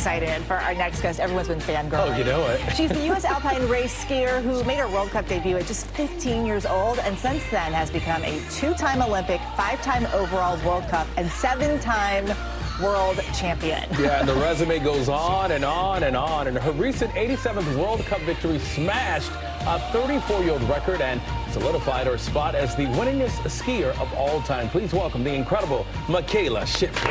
excited for our next guest. Everyone's been fangirling. Oh, you know it. She's the U.S. alpine race skier who made her World Cup debut at just 15 years old, and since then has become a 2-time Olympic, 5-time overall World Cup, and 7-time world champion. Yeah, and the resume goes on and on and on. And her recent 87th World Cup victory smashed a 34-year-old record and solidified her spot as the winningest skier of all time. Please welcome the incredible Mikaela Shiffrin.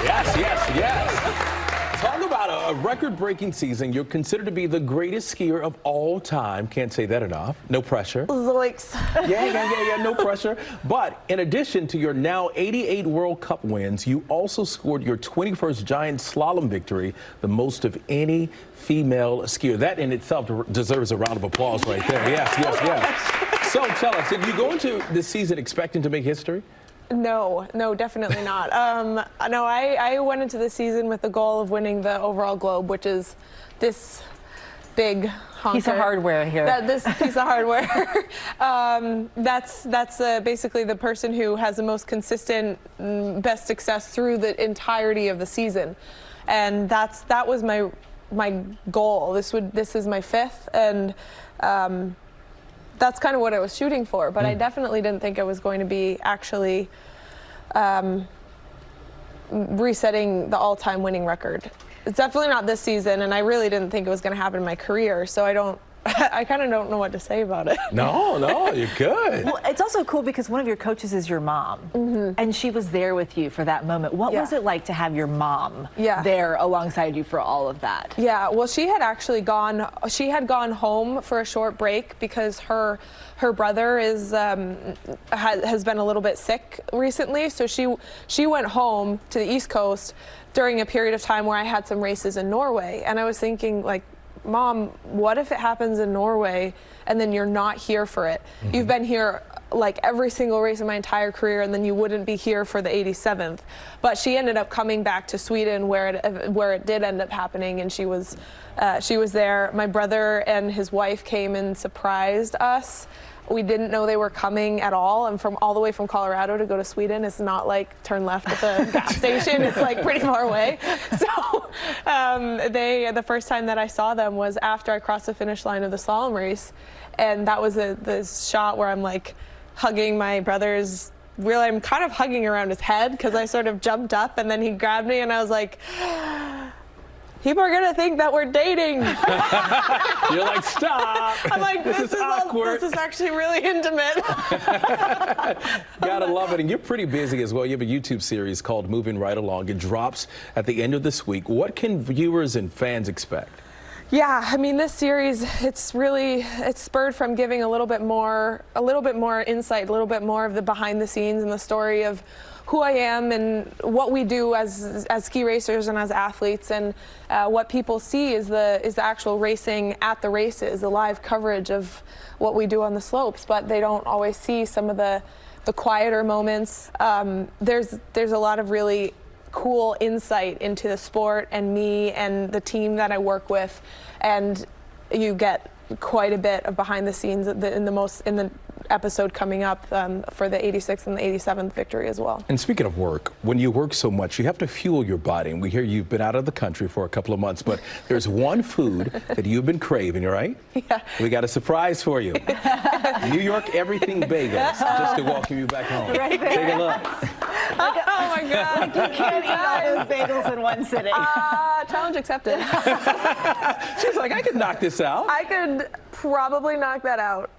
Yes, yes, yes. Talk about a record-breaking season. You're considered to be the greatest skier of all time. Can't say that enough. No pressure. Zoinks. Yeah, no pressure. But in addition to your now 88 World Cup wins, you also scored your 21st giant slalom victory, the most of any female skier. That in itself deserves a round of applause right there. Yes, yes, yes. So tell us, did you go into this season expecting to make history? No, definitely not. No, I went into the season with the goal of winning the overall globe, which is this big honker. Piece of hardware here. This piece of hardware. That's basically the person who has the most consistent, best success through the entirety of the season, and that was my goal. This is my 5th, and that's kind of what I was shooting for, but I definitely didn't think I was going to be actually resetting the all-time winning record. It's definitely not this season, and I really didn't think it was going to happen in my career, so I kind of don't know what to say about it. No, you're good. Well, it's also cool because one of your coaches is your mom, and she was there with you for that moment. What was it like to have your mom there alongside you for all of that? Yeah, well, she had gone home for a short break because her brother has been a little bit sick recently, so she went home to the East Coast during a period of time where I had some races in Norway, and I was thinking, like, Mom, what if it happens in Norway and then you're not here for it? You've been here like every single race in my entire career, and then you wouldn't be here for the 87th. But she ended up coming back to Sweden where it did end up happening, and she was there. My brother and his wife came and surprised us. We didn't know they were coming at all, and all the way from Colorado to go to Sweden, it's not like turn left at the gas station. It's like pretty far away. So the first time that I saw them was after I crossed the finish line of the slalom race, and that was the shot where I'm like hugging my brother's. Really, I'm kind of hugging around his head because I sort of jumped up and then he grabbed me, and I was like, people are gonna think that we're dating. You're like, stop. I'm like, this is awkward. This is actually really intimate. Gotta love it. And you're pretty busy as well. You have a YouTube series called Moving Right Along. It drops at the end of this week. What can viewers and fans expect? Yeah, I mean, this series, it's spurred from giving a little bit more insight, a little bit more of the behind the scenes and the story of who I am and what we do as ski racers and as athletes, and what people see is the actual racing at the races, the live coverage of what we do on the slopes, but they don't always see some of the quieter moments. There's a lot of really cool insight into the sport and me and the team that I work with, and you get quite a bit of behind the scenes in the episode coming up for the 86th and the 87th victory as well. And speaking of work, when you work so much, you have to fuel your body. And we hear you've been out of the country for a couple of months, but there's one food that you've been craving, right? Yeah. We got a surprise for you. New York Everything Bagels, just to welcome you back home. Right there. Take a look. Oh my God. You can't eat all those bagels in one sitting. Challenge accepted. She's like, I could knock this out. I could probably knock that out.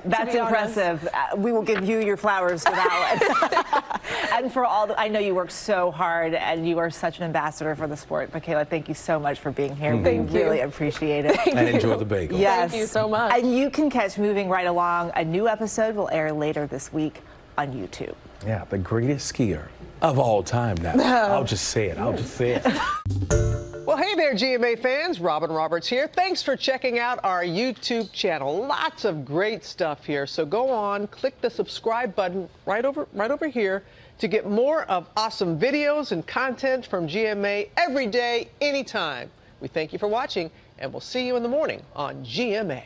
That's impressive. We will give you your flowers for that one. And for all I know you work so hard, and you are such an ambassador for the sport. Mikaela, thank you so much for being here. Thank you. Really appreciate it. And enjoy the bagel. Yes. Thank you so much. And you can catch Moving Right Along. A new episode will air later this week on YouTube. Yeah, the greatest skier of all time now. I'll just say it. I'll just say it. Well, hey there, GMA fans. Robin Roberts here. Thanks for checking out our YouTube channel. Lots of great stuff here. So go on, click the subscribe button right over here to get more of awesome videos and content from GMA every day, anytime. We thank you for watching, and we'll see you in the morning on GMA.